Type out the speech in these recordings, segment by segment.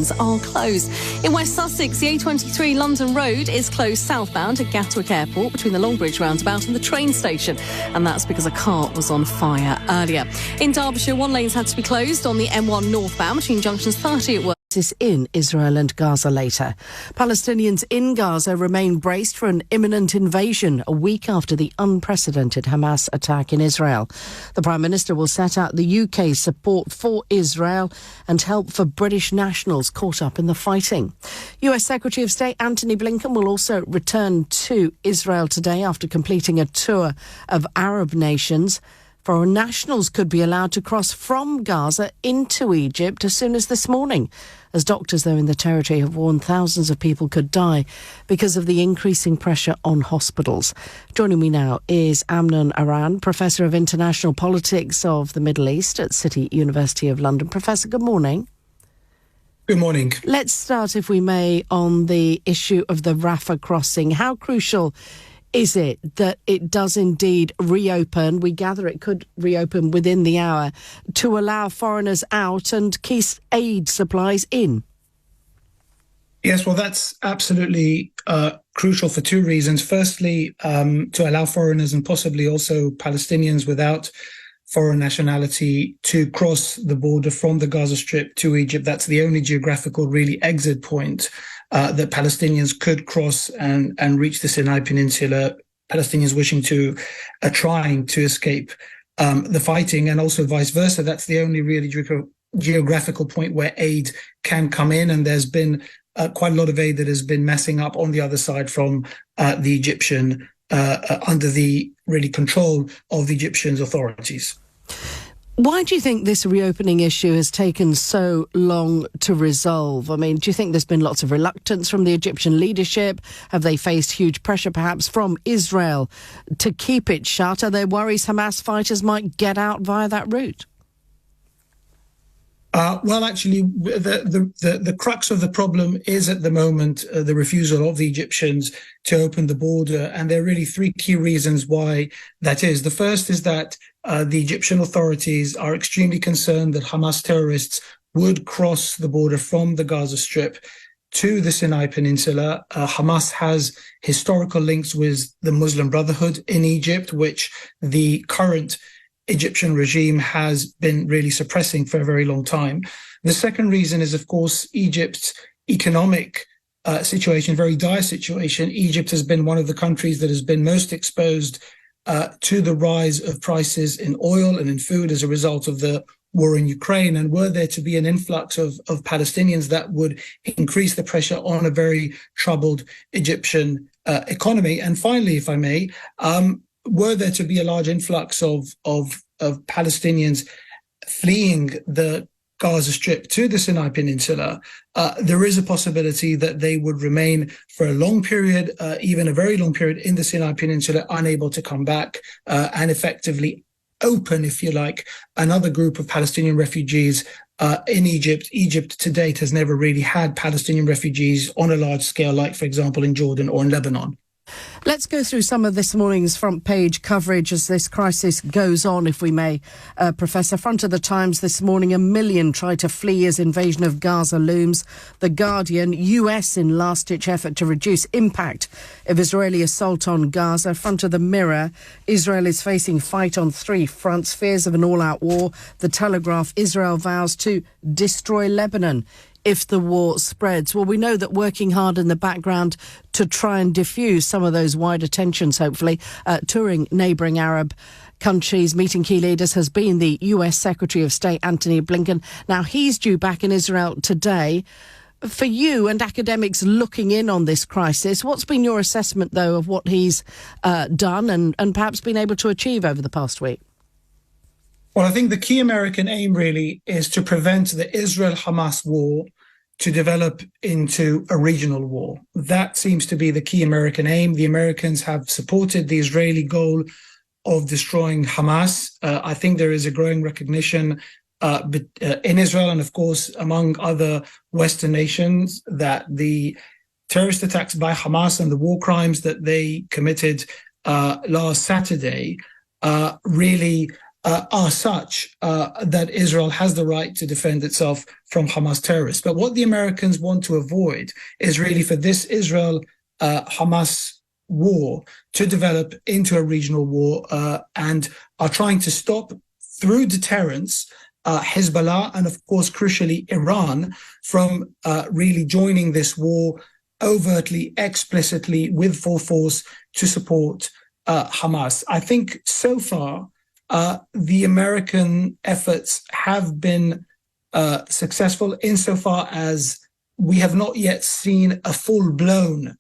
are closed. In West Sussex, the A23 London Road is closed southbound at Gatwick Airport between the Longbridge roundabout and the train station, and that's because a car was on fire earlier. In Derbyshire, one lane's had to be closed on the M1 northbound between junctions 30 at work. This in Israel and Gaza later. Palestinians in Gaza remain braced for an imminent invasion a week after the unprecedented Hamas attack in Israel. The Prime Minister will set out the UK's support for Israel and help for British nationals caught up in the fighting. US Secretary of State Antony Blinken will also return to Israel today after completing a tour of Arab nations. Foreign nationals could be allowed to cross from Gaza into Egypt as soon as this morning, as doctors, though, in the territory have warned thousands of people could die because of the increasing pressure on hospitals. Joining me now is Amnon Aran, Professor of International Politics of the Middle East at City University of London. Professor, good morning. Good morning. Let's start, if we may, on the issue of the Rafah crossing. How crucial is it that it does indeed reopen? We gather it could reopen within the hour to allow foreigners out and key aid supplies in. Yes, well, that's absolutely crucial for two reasons. Firstly, to allow foreigners and possibly also Palestinians without foreign nationality to cross the border from the Gaza Strip to Egypt. That's the only geographical really exit point that Palestinians could cross and reach the Sinai Peninsula, Palestinians wishing to, trying to escape the fighting, and also vice versa. That's the only really geographical point where aid can come in, and there's been quite a lot of aid that has been messing up on the other side from the Egyptian, under the really control of the Egyptian authorities. Why do you think this reopening issue has taken so long to resolve? I mean, do you think there's been lots of reluctance from the Egyptian leadership? Have they faced huge pressure perhaps from Israel to keep it shut? Are there worries Hamas fighters might get out via that route? Well, actually, the crux of the problem is at the moment the refusal of the Egyptians to open the border. And there are really three key reasons why that is. The first is that the Egyptian authorities are extremely concerned that Hamas terrorists would cross the border from the Gaza Strip to the Sinai Peninsula. Hamas has historical links with the Muslim Brotherhood in Egypt, which the current Egyptian regime has been really suppressing for a very long time. The second reason is, of course, Egypt's economic situation, very dire situation. Egypt has been one of the countries that has been most exposed to the rise of prices in oil and in food as a result of the war in Ukraine. And were there to be an influx of Palestinians, that would increase the pressure on a very troubled Egyptian economy. And finally, if I may, were there to be a large influx of Palestinians fleeing the Gaza Strip to the Sinai Peninsula, there is a possibility that they would remain for a long period, even a very long period in the Sinai Peninsula, unable to come back and effectively open, if you like, another group of Palestinian refugees in Egypt. Egypt to date has never really had Palestinian refugees on a large scale, like, for example, in Jordan or in Lebanon. Let's go through some of this morning's front page coverage as this crisis goes on, if we may. Professor, front of the Times this morning, 1 million try to flee as invasion of Gaza looms. The Guardian, US in last-ditch effort to reduce impact of Israeli assault on Gaza. Front of the Mirror, Israel is facing fight on three fronts, fears of an all-out war. The Telegraph, Israel vows to destroy Lebanon if the war spreads. Well, we know that working hard in the background to try and diffuse some of those wider tensions, hopefully, touring neighbouring Arab countries, meeting key leaders, has been the US Secretary of State Antony Blinken. Now, he's due back in Israel today. For you and academics looking in on this crisis, what's been your assessment, though, of what he's done and perhaps been able to achieve over the past week? Well, I think the key American aim really is to prevent the Israel-Hamas war to develop into a regional war. That seems to be the key American aim. The Americans have supported the Israeli goal of destroying Hamas. I think there is a growing recognition in Israel and, of course, among other Western nations that the terrorist attacks by Hamas and the war crimes that they committed last Saturday really are such that Israel has the right to defend itself from Hamas terrorists. But what the Americans want to avoid is really for this Israel-Hamas war to develop into a regional war, and are trying to stop, through deterrence, Hezbollah and, of course, crucially, Iran from really joining this war overtly, explicitly, with full force to support Hamas. I think so far the American efforts have been successful insofar as we have not yet seen a full-blown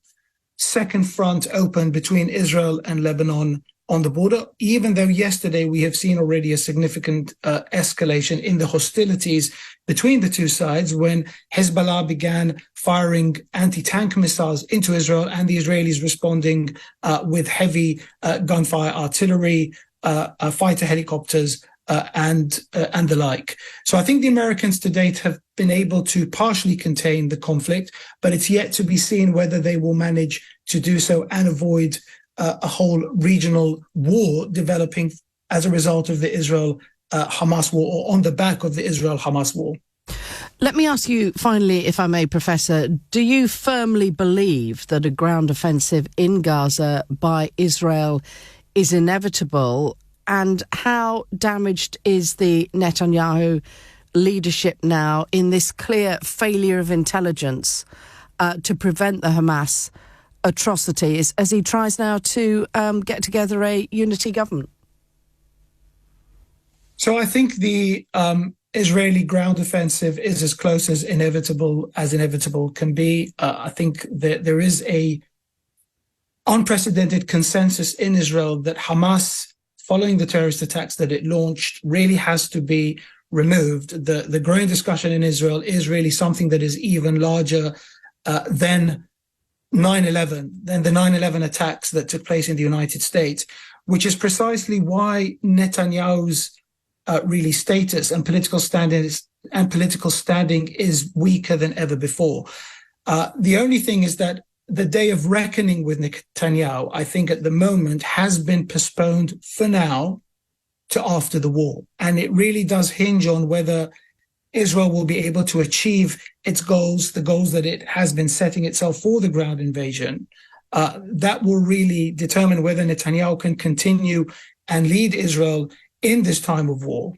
second front open between Israel and Lebanon on the border, even though yesterday we have seen already a significant escalation in the hostilities between the two sides when Hezbollah began firing anti-tank missiles into Israel and the Israelis responding with heavy gunfire artillery, fighter helicopters, and the like. So I think the Americans to date have been able to partially contain the conflict, but it's yet to be seen whether they will manage to do so and avoid a whole regional war developing as a result of the Israel-Hamas war, or on the back of the Israel-Hamas war. Let me ask you finally, if I may, Professor, do you firmly believe that a ground offensive in Gaza by Israel is inevitable? And how damaged is the Netanyahu leadership now in this clear failure of intelligence to prevent the Hamas atrocities as he tries now to get together a unity government? So I think the Israeli ground offensive is as close as inevitable can be. I think that there is a unprecedented consensus in Israel that Hamas, following the terrorist attacks that it launched, really has to be removed. The growing discussion in Israel is really something that is even larger than 9/11, than the 9/11 attacks that took place in the United States, which is precisely why Netanyahu's really status and political standing is weaker than ever before. The only thing is that the day of reckoning with Netanyahu, I think at the moment, has been postponed for now to after the war. And it really does hinge on whether Israel will be able to achieve its goals, the goals that it has been setting itself for the ground invasion. That will really determine whether Netanyahu can continue and lead Israel in this time of war.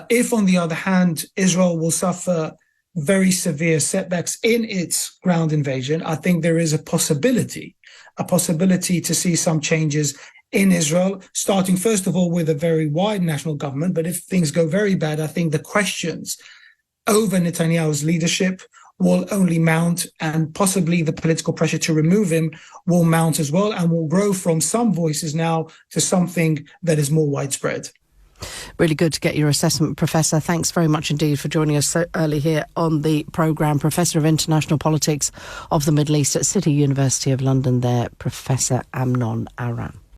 If, on the other hand, Israel will suffer very severe setbacks in its ground invasion, I think there is a possibility to see some changes in Israel, starting first of all with a very wide national government. But if things go very bad, I think the questions over Netanyahu's leadership will only mount, and possibly the political pressure to remove him will mount as well, and will grow from some voices now to something that is more widespread. Really good to get your assessment, Professor. Thanks very much indeed for joining us so early here on the programme. Professor of International Politics of the Middle East at City University of London there, Professor Amnon Aram.